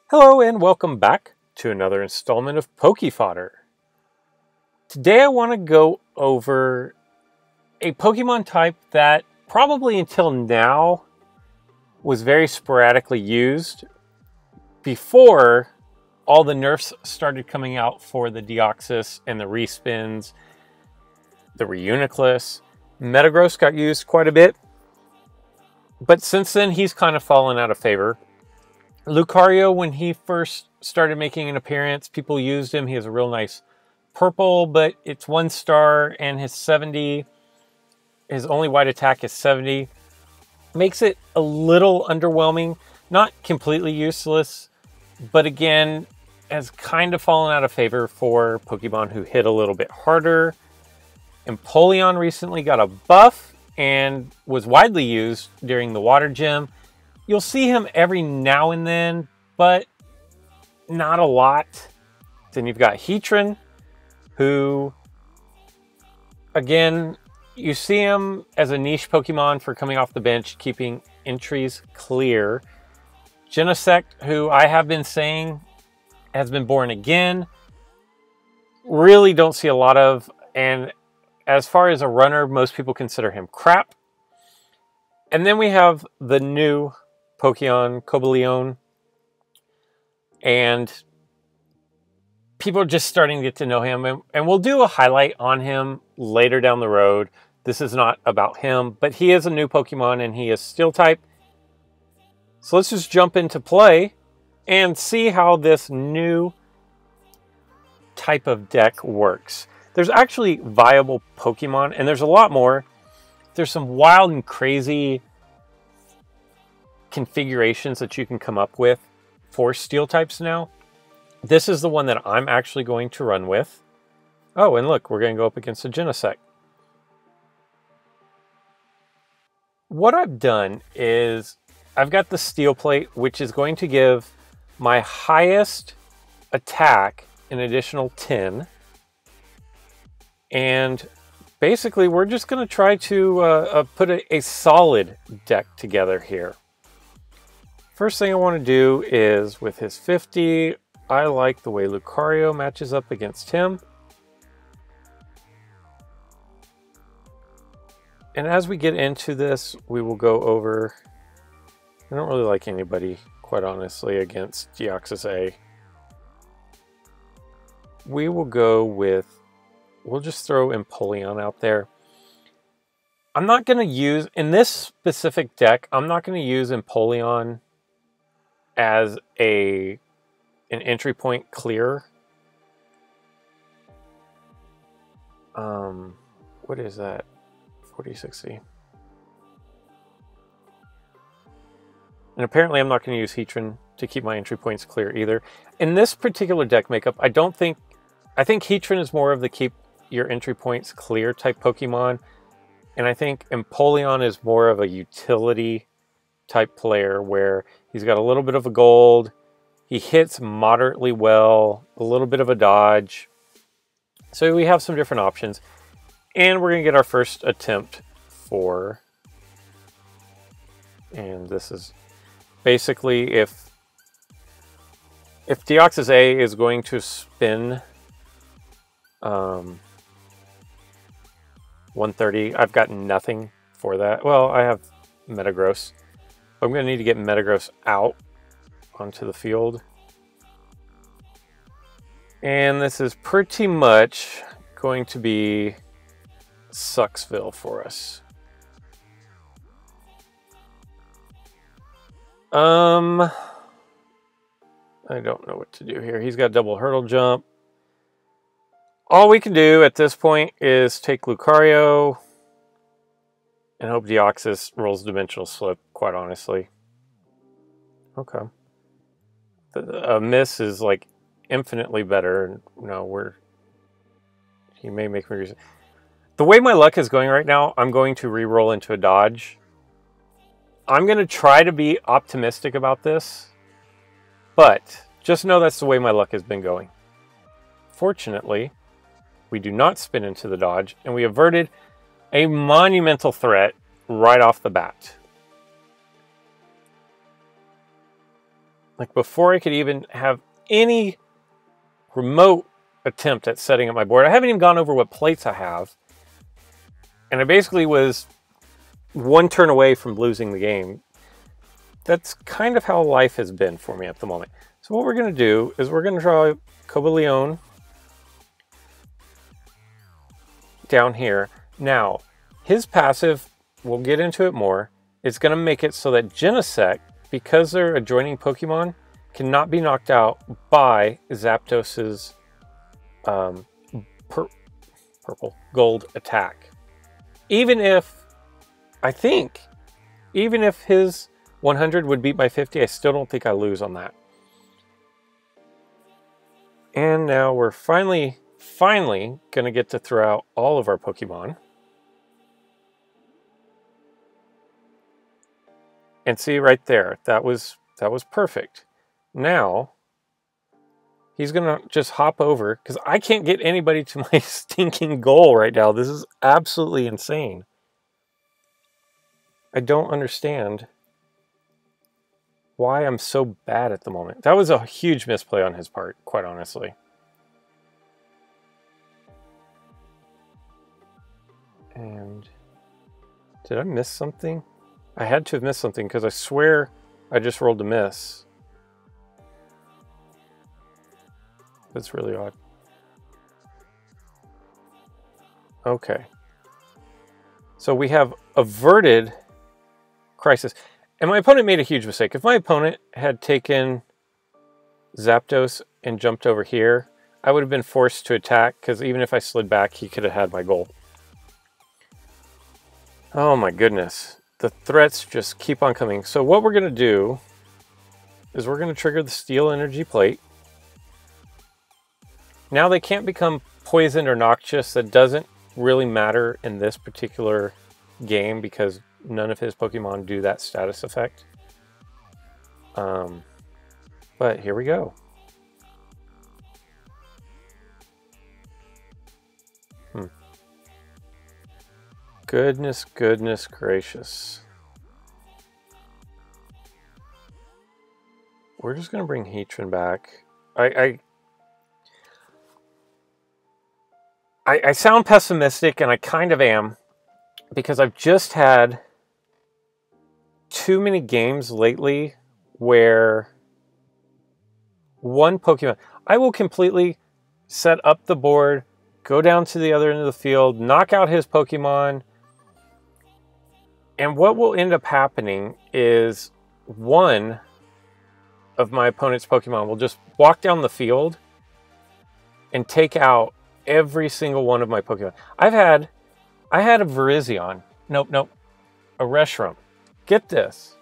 Hello and welcome back to another installment of Poke Fodder. Today I want to go over a Pokemon type that probably until now was very sporadically used before all the nerfs started coming out for the Deoxys and the respins, the Reuniclus. Metagross got used quite a bit, but since then he's kind of fallen out of favor. Lucario, when he first started making an appearance, people used him. He has a real nice purple, but it's 1 star and his 70, his only white attack is 70. Makes it a little underwhelming, not completely useless, but again, has kind of fallen out of favor for Pokemon who hit a little bit harder. Empoleon recently got a buff and was widely used during the Water Gym. You'll see him every now and then, but not a lot. Then you've got Heatran, who, again, you see him as a niche Pokemon for coming off the bench, keeping entries clear. Genesect, who I have been saying has been born again, really don't see a lot of, and as far as a runner, most people consider him crap. And then we have the new Pokemon, Cobalion, and people are just starting to get to know him, and we'll do a highlight on him later down the road. This is not about him, but he is a new Pokemon and he is Steel type. So let's just jump into play and see how this new type of deck works. There's actually viable Pokemon, and there's a lot more. There's some wild and crazy configurations that you can come up with for Steel types now. This is the one that I'm actually going to run with. Oh, and look, we're going to go up against a Genesect. What I've done is I've got the Steel plate, which is going to give my highest attack an additional 10. And basically, we're just going to try to put a solid deck together here. First thing I want to do is, with his 50, I like the way Lucario matches up against him. And as we get into this, we will go over... I don't really like anybody, quite honestly, against Deoxys A. We will go with... We'll just throw Empoleon out there. I'm not going to use... In this specific deck, I'm not going to use Empoleon as an entry point clear. What is that? 4060. And apparently I'm not going to use Heatran to keep my entry points clear either. In this particular deck makeup, I think Heatran is more of the keep your entry points clear type Pokemon. And I think Empoleon is more of a utility type player where he's got a little bit of a gold, he hits moderately well, a little bit of a dodge. So we have some different options. And we're going to get our first attempt for... And this is basically if Deoxys A is going to spin 130, I've got nothing for that. Well, I have Metagross. I'm going to need to get Metagross out onto the field. And this is pretty much going to be Sucksville for us. I don't know what to do here. He's got double hurdle jump. All we can do at this point is take Lucario and hope Deoxys rolls Dimensional Slip, quite honestly. Okay. A miss is like infinitely better. No, he may make me... The way my luck is going right now, I'm going to re-roll into a dodge. I'm going to try to be optimistic about this, but just know that's the way my luck has been going. Fortunately, we do not spin into the dodge, and we averted a monumental threat right off the bat. Like before I could even have any remote attempt at setting up my board. I haven't even gone over what plates I have. And I basically was one turn away from losing the game. That's kind of how life has been for me at the moment. So what we're going to do is we're going to draw Cobalion down here. Now, his passive, we'll get into it more, it's going to make it so that Genesect, because they're adjoining Pokemon, cannot be knocked out by Zapdos's purple gold attack. Even if, I think, even if his 100 would beat my 50, I still don't think I lose on that. And now we're finally going to get to throw out all of our Pokemon. And see right there, that was perfect. Now, he's going to just hop over, because I can't get anybody to my stinking goal right now. This is absolutely insane. I don't understand why I'm so bad at the moment. That was a huge misplay on his part, quite honestly. And did I miss something? I had to have missed something because I swear I just rolled a miss. That's really odd. Okay. So we have averted crisis. And my opponent made a huge mistake. If my opponent had taken Zapdos and jumped over here, I would have been forced to attack, because even if I slid back, he could have had my goal. Oh my goodness. The threats just keep on coming. So what we're going to do is we're going to trigger the Steel Energy Plate. Now they can't become poisoned or noxious. That doesn't really matter in this particular game because none of his Pokemon do that status effect. But here we go. Goodness gracious. We're just going to bring Heatran back. I sound pessimistic, and I kind of am, because I've just had too many games lately where one Pokemon... I will completely set up the board, go down to the other end of the field, knock out his Pokemon, and what will end up happening is one of my opponent's Pokemon will just walk down the field and take out every single one of my Pokemon. I had a Virizion. Nope. A Reshiram. Get this.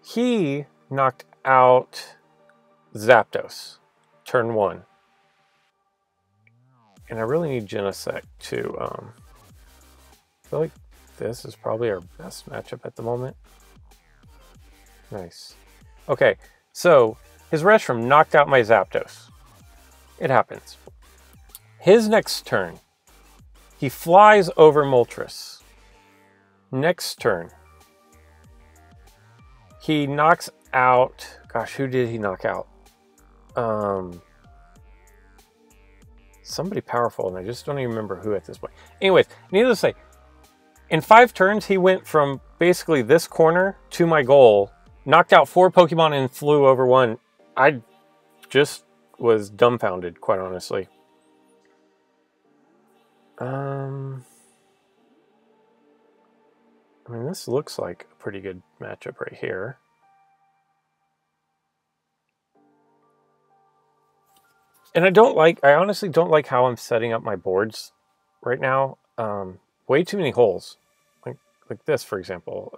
He knocked out Zapdos. Turn 1. And I really need Genesect to... I feel like this is probably our best matchup at the moment. Nice. Okay, so his Reshiram knocked out my Zapdos. It happens. His next turn, he flies over Moltres. Next turn, he knocks out... Gosh, who did he knock out? Somebody powerful, and I just don't even remember who at this point. Anyways, needless to say, in 5 turns, he went from basically this corner to my goal, knocked out 4 Pokemon, and flew over 1. I just was dumbfounded, quite honestly. I mean, this looks like a pretty good matchup right here. And I honestly don't like how I'm setting up my boards right now. Way too many holes. Like this, for example.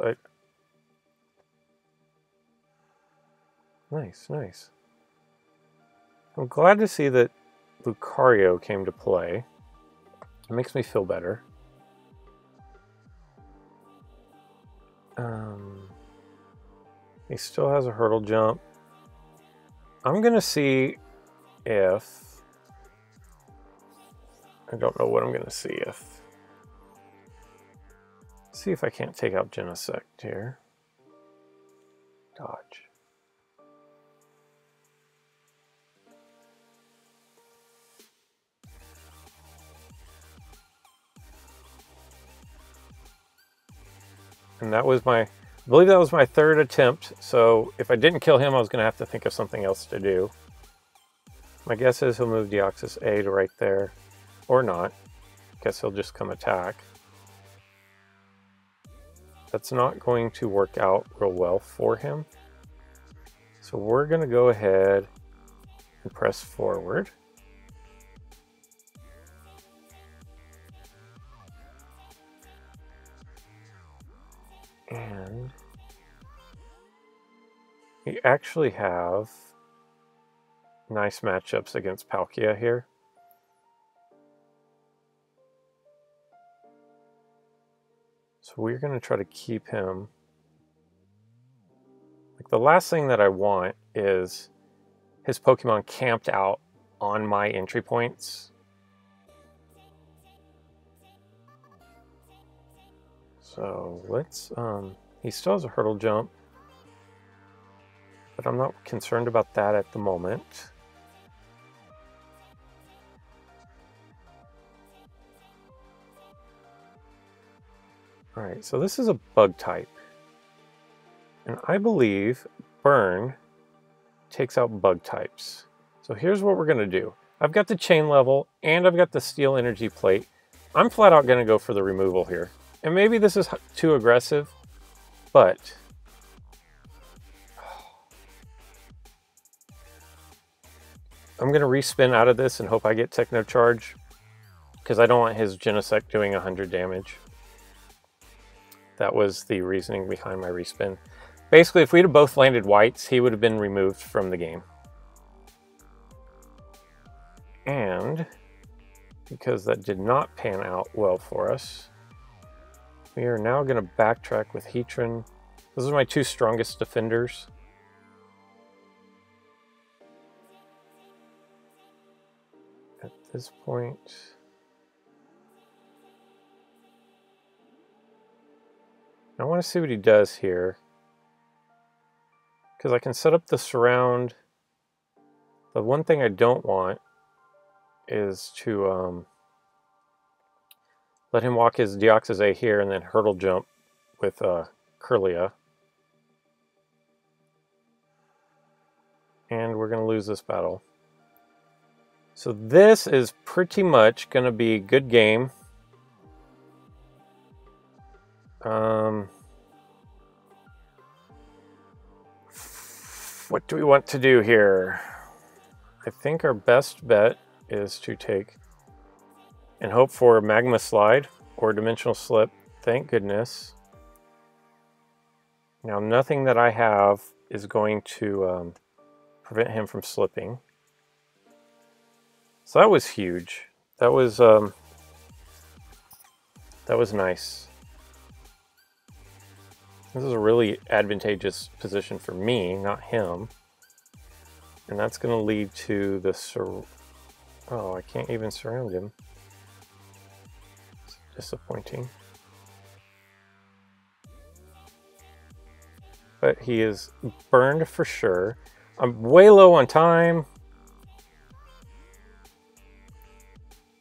Nice. I'm glad to see that Lucario came to play. It makes me feel better. He still has a hurdle jump. I'm going to see if... I don't know what I'm going to see if... See if I can't take out Genesect here. Dodge. And that was I believe that was my third attempt. So if I didn't kill him, I was going to have to think of something else to do. My guess is he'll move Deoxys A to right there, or not. Guess he'll just come attack. That's not going to work out real well for him. So we're going to go ahead and press forward. And we actually have nice matchups against Palkia here. So we're going to try to keep him. Like, the last thing that I want is his Pokemon camped out on my entry points. So let's, he still has a hurdle jump, but I'm not concerned about that at the moment. All right, so this is a bug type. And I believe Burn takes out bug types. So here's what we're gonna do. I've got the chain level and I've got the steel energy plate. I'm flat out gonna go for the removal here. And maybe this is too aggressive, but I'm gonna respin out of this and hope I get Techno Charge, because I don't want his Genesect doing 100 damage. That was the reasoning behind my respin. Basically, if we'd have both landed whites, he would have been removed from the game. And because that did not pan out well for us, we are now going to backtrack with Heatran. Those are my two strongest defenders. At this point, I want to see what he does here, because I can set up the surround. The one thing I don't want is to let him walk his Deoxys A here and then hurdle jump with Kirlia. And we're going to lose this battle. So this is pretty much going to be a good game. What do we want to do here? I think our best bet is to take and hope for a Magma Slide or Dimensional Slip. Thank goodness. Now, nothing that I have is going to prevent him from slipping. So that was huge. That was nice. This is a really advantageous position for me, not him. And that's going to lead to the oh, I can't even surround him. It's disappointing. But he is burned for sure. I'm way low on time.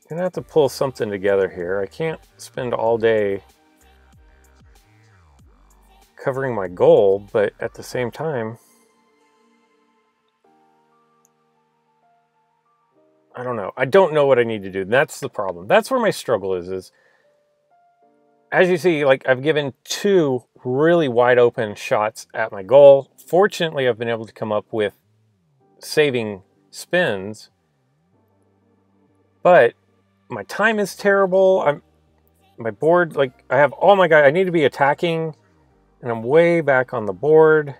I'm gonna have to pull something together here. I can't spend all day covering my goal, but at the same time, I don't know. I don't know what I need to do. That's the problem. That's where my struggle is as you see, like, I've given two really wide open shots at my goal. Fortunately, I've been able to come up with saving spins, but my time is terrible. My board, like, I have all my guys. I need to be attacking, and I'm way back on the board.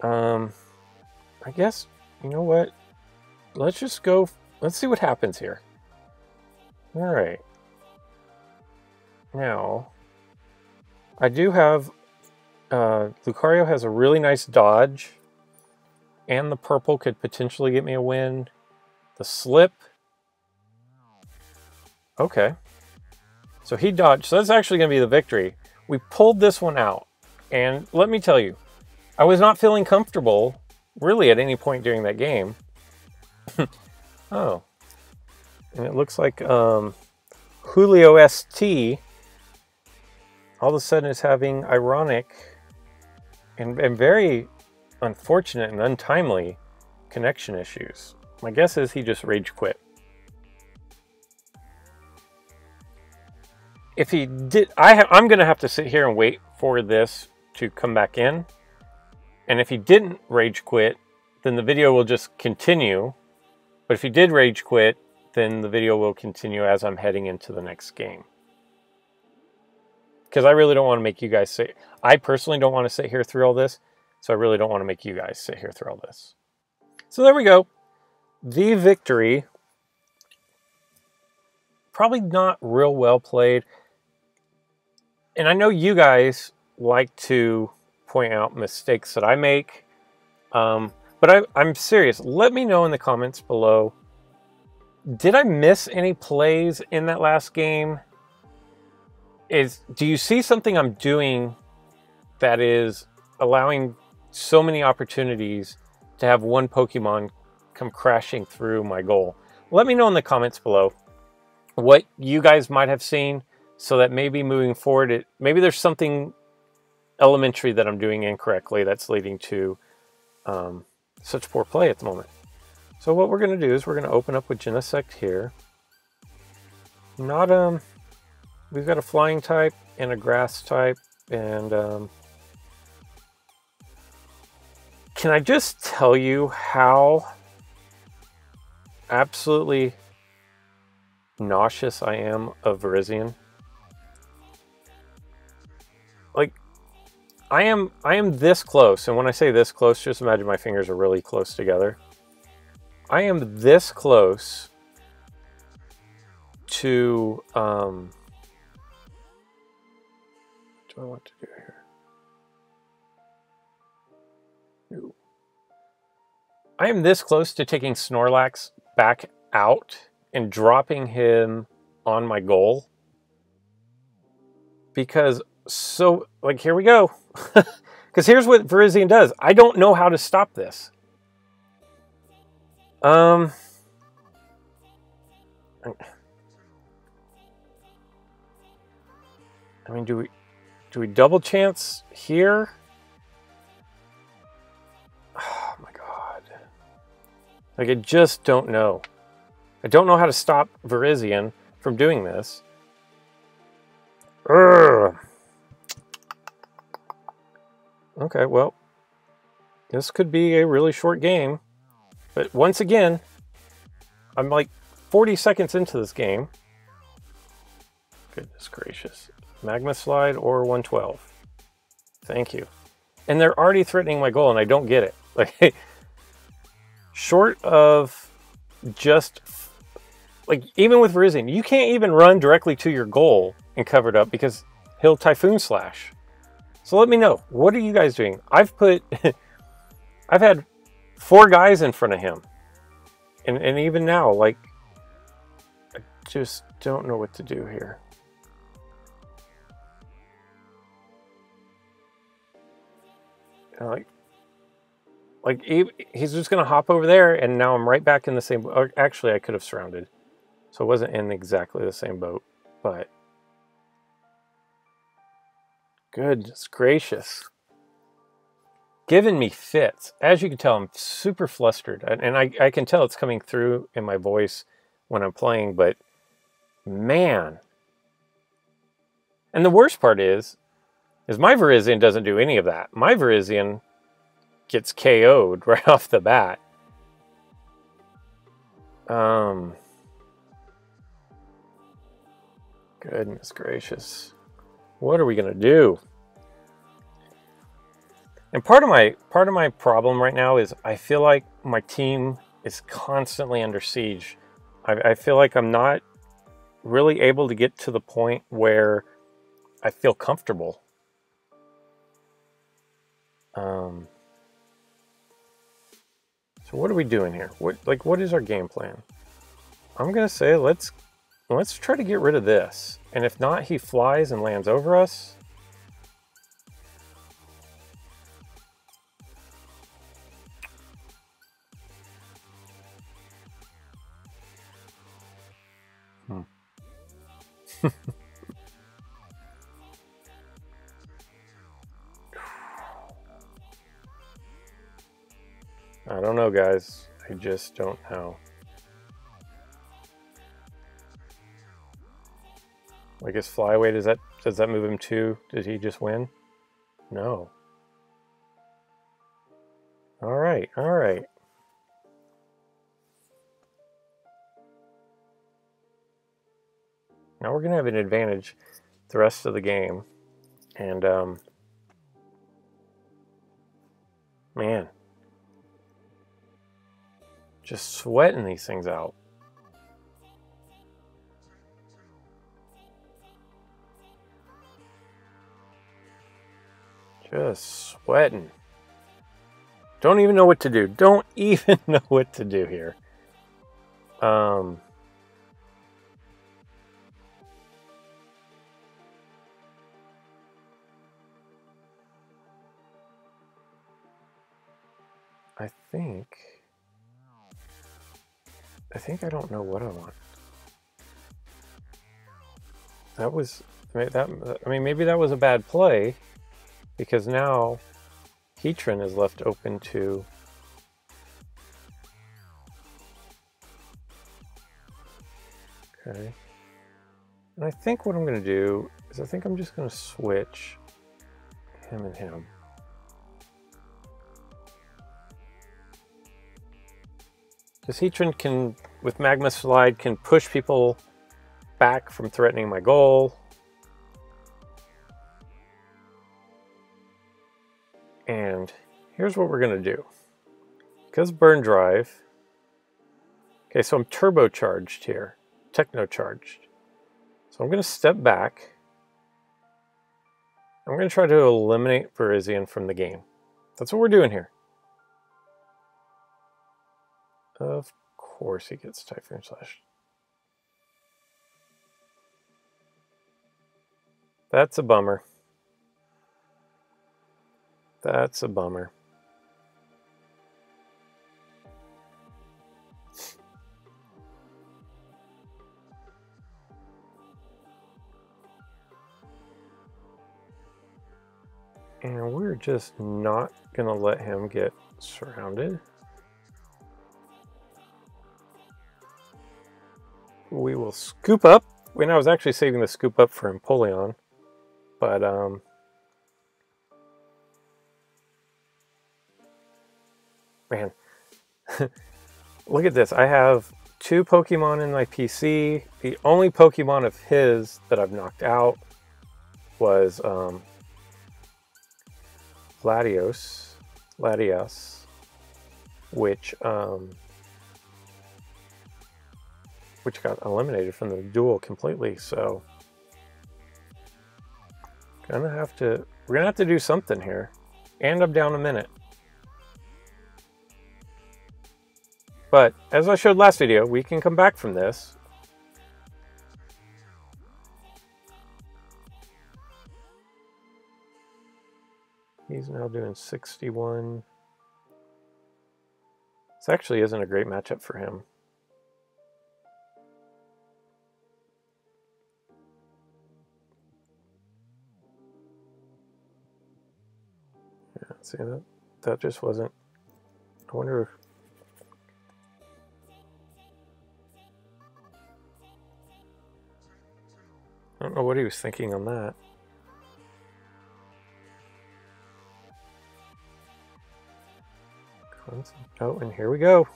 I guess, you know what? Let's just go. Let's see what happens here. All right. Now, I do have, Lucario has a really nice dodge, and the purple could potentially get me a win. The slip. Okay. So he dodged. So that's actually going to be the victory. We pulled this one out. And let me tell you, I was not feeling comfortable really at any point during that game. Oh, and it looks like Julio ST all of a sudden is having ironic and very unfortunate and untimely connection issues. My guess is he just rage quit. If he did, I'm going to have to sit here and wait for this to come back in. And if he didn't rage quit, then the video will just continue. But if he did rage quit, then the video will continue as I'm heading into the next game. Because I really don't want to make you guys sit. I personally don't want to sit here through all this. So I really don't want to make you guys sit here through all this. So there we go. The victory. Probably not real well played. And I know you guys like to point out mistakes that I make. But I'm serious. Let me know in the comments below. Did I miss any plays in that last game? Do you see something I'm doing that is allowing so many opportunities to have one Pokemon come crashing through my goal? Let me know in the comments below what you guys might have seen, so that maybe moving forward, maybe there's something elementary that I'm doing incorrectly that's leading to such poor play at the moment. So what we're going to do is we're going to open up with Genesect here. We've got a flying type and a grass type, and can I just tell you how absolutely nauseous I am of Virizion? Like, I am this close, and when I say this close, just imagine my fingers are really close together. I am this close to what do I want to do here? No. I am this close to taking Snorlax back out and dropping him on my goal. Because, so, like, here we go. Because here's what Virizion does. I don't know how to stop this. I mean, do we double chance here? Oh my god. Like, I just don't know. I don't know how to stop Virizion from doing this. Urgh. Okay, well, this could be a really short game. But once again, I'm like 40 seconds into this game. Goodness gracious. Magma Slide or 112. Thank you. And they're already threatening my goal, and I don't get it. Like, short of just, like, even with Virizion, you can't even run directly to your goal and cover it up because he'll Typhoon Slash. So let me know. What are you guys doing? I've had 4 guys in front of him. And even now, like, I just don't know what to do here. Like he's just going to hop over there, and now I'm right back in the same boat. Actually, I could have surrounded. So I wasn't in exactly the same boat, but goodness gracious. Giving me fits. As you can tell, I'm super flustered. And I can tell it's coming through in my voice when I'm playing, but man. And the worst part is my Virizion doesn't do any of that. My Virizion gets KO'd right off the bat. Goodness gracious. What are we going to do? And part of my problem right now is I feel like my team is constantly under siege. I feel like I'm not really able to get to the point where I feel comfortable. So what are we doing here? What is our game plan? I'm gonna say let's try to get rid of this. And if not, he flies and lands over us. I don't know, guys. I just don't know. I guess flyweight, does that move him too? Did he just win? No. All right, all right. Now we're gonna have an advantage the rest of the game, and man, just sweating these things out. Just sweating. Don't even know what to do. Don't even know what to do here. I think I don't know what I want. That was I mean, maybe that was a bad play, because now Heatran is left open to okay. And I think what I'm going to do is I think I'm just going to switch him and him. Because Heatran can, with Magma Slide, can push people back from threatening my goal. And here's what we're going to do. Because Burn Drive... Okay, so I'm turbocharged here. Technocharged. So I'm going to step back. I'm going to try to eliminate Virizion from the game. That's what we're doing here. Of course he gets Typhoon Slash. That's a bummer. That's a bummer. And we're just not going to let him get surrounded. We will scoop up. When I was actually saving the scoop up for Empoleon. But, man. Look at this. I have 2 Pokemon in my PC. The only Pokemon of his that I've knocked out was Latios, which got eliminated from the duel completely. So we're gonna have to do something here, and I'm down a minute. But as I showed last video, we can come back from this. He's now doing 61. This actually isn't a great matchup for him. Yeah, see that just wasn't. I wonder if I don't know what he was thinking on that. Oh, and here we go.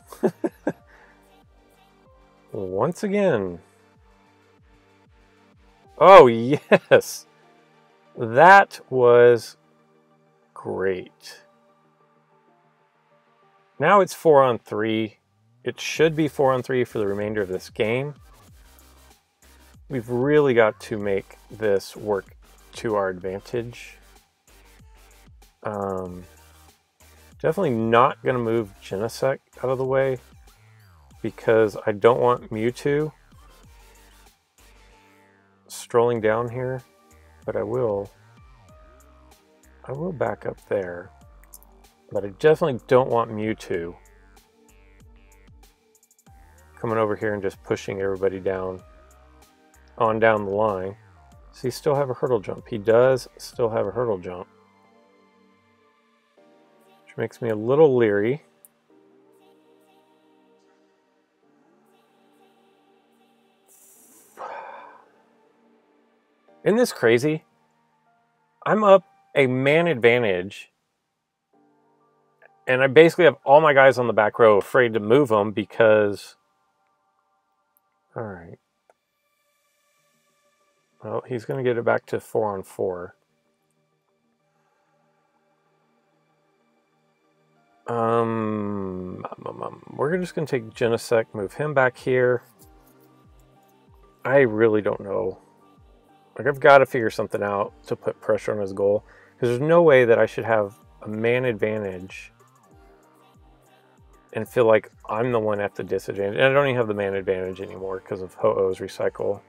Once again. Oh, yes. That was great. Now it's 4-on-3. It should be 4-on-3 for the remainder of this game. We've really got to make this work to our advantage. Definitely not going to move Genesect out of the way, because I don't want Mewtwo strolling down here, but I will back up there. But I definitely don't want Mewtwo coming over here and just pushing everybody down. on down the line. Does he still have a hurdle jump? He does still have a hurdle jump. Which makes me a little leery. Isn't this crazy? I'm up a man advantage, and I basically have all my guys on the back row afraid to move them because... Alright. Well, he's going to get it back to 4-on-4. We're just going to take Genesec, move him back here. I really don't know. Like, I've got to figure something out to put pressure on his goal. Because there's no way that I should have a man advantage and feel like I'm the one at the disadvantage. And I don't even have the man advantage anymore because of Ho-Oh's recycle.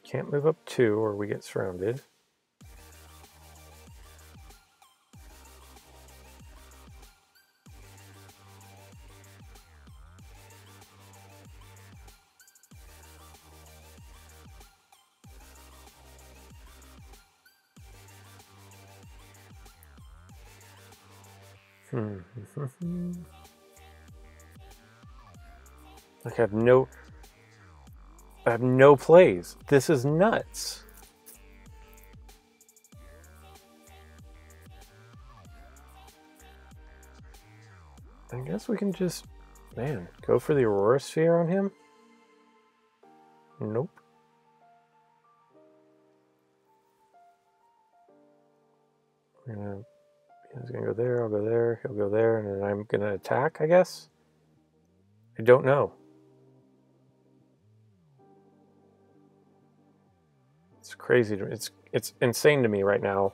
Can't move up 2 or we get surrounded. Like I have no plays. This is nuts. I guess we can just, man, go for the Aurora Sphere on him? Nope. He's gonna go there, I'll go there, he'll go there, and then I'm gonna attack, I guess? I don't know. It's crazy to me. It's insane to me right now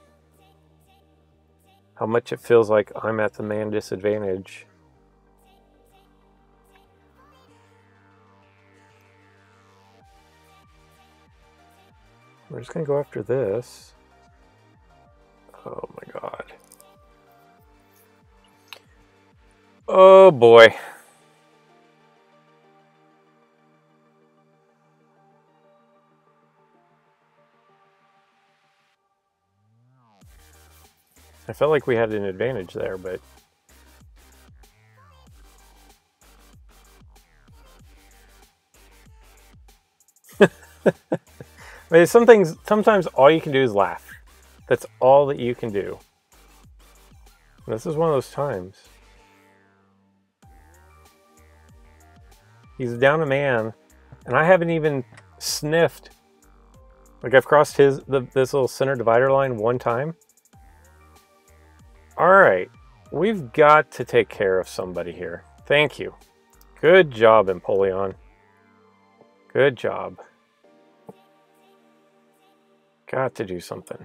how much it feels like I'm at the man disadvantage. We're just gonna go after this. Oh my god. Oh boy. I felt like we had an advantage there, but... But sometimes all you can do is laugh. That's all that you can do. And this is one of those times. He's down a man, and I haven't even sniffed. Like, I've crossed this little center divider line one time. Alright, we've got to take care of somebody here. Thank you. Good job, Empoleon. Good job. Got to do something.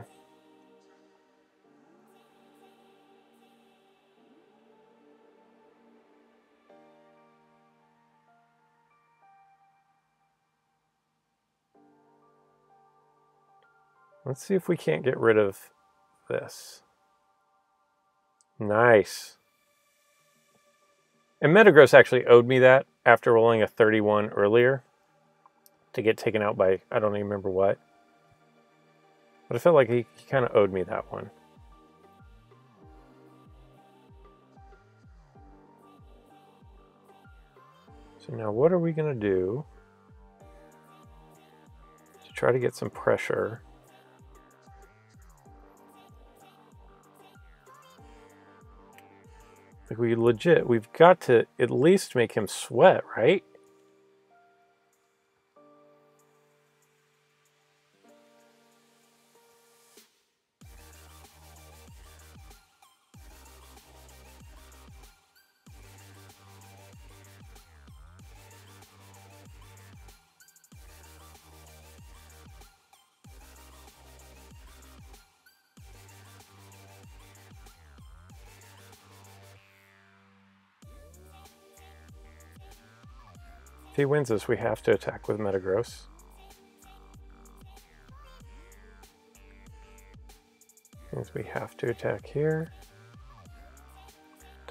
Let's see if we can't get rid of this. Nice. And Metagross actually owed me that after rolling a 31 earlier to get taken out by, I don't even remember what. But I felt like he kind of owed me that one. So now what are we going to do to try to get some pressure? Like we've got to at least make him sweat, right? If he wins this, we have to attack with Metagross. Means we have to attack here.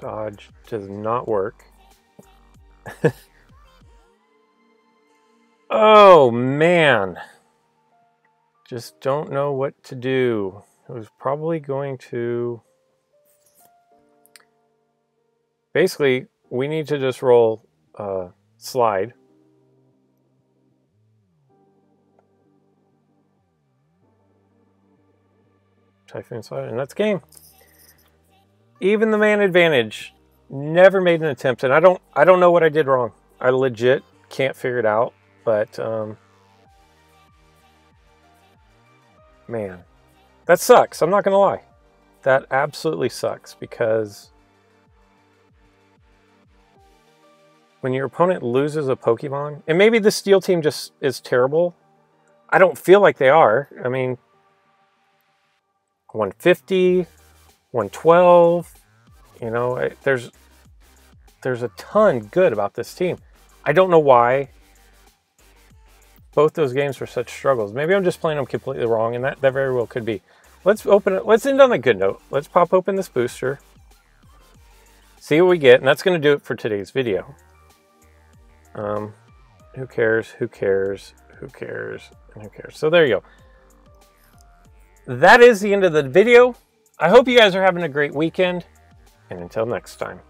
Dodge does not work. Oh, man. Just don't know what to do. I was probably going to... Basically, we need to just roll slide. Typhoon slide, and that's game. Even the man advantage. Never made an attempt, and I don't know what I did wrong. I legit can't figure it out, but man, that sucks. I'm not gonna lie. That absolutely sucks, because when your opponent loses a Pokemon, and maybe the Steel team just is terrible. I don't feel like they are. I mean, 150, 112, you know, there's a ton good about this team. I don't know why both those games were such struggles. Maybe I'm just playing them completely wrong, and that very well could be. Let's open it. Let's end on a good note. Let's pop open this booster, see what we get, and that's going to do it for today's video. Who cares? Who cares? Who cares? And who cares? So there you go. That is the end of the video. I hope you guys are having a great weekend, and until next time.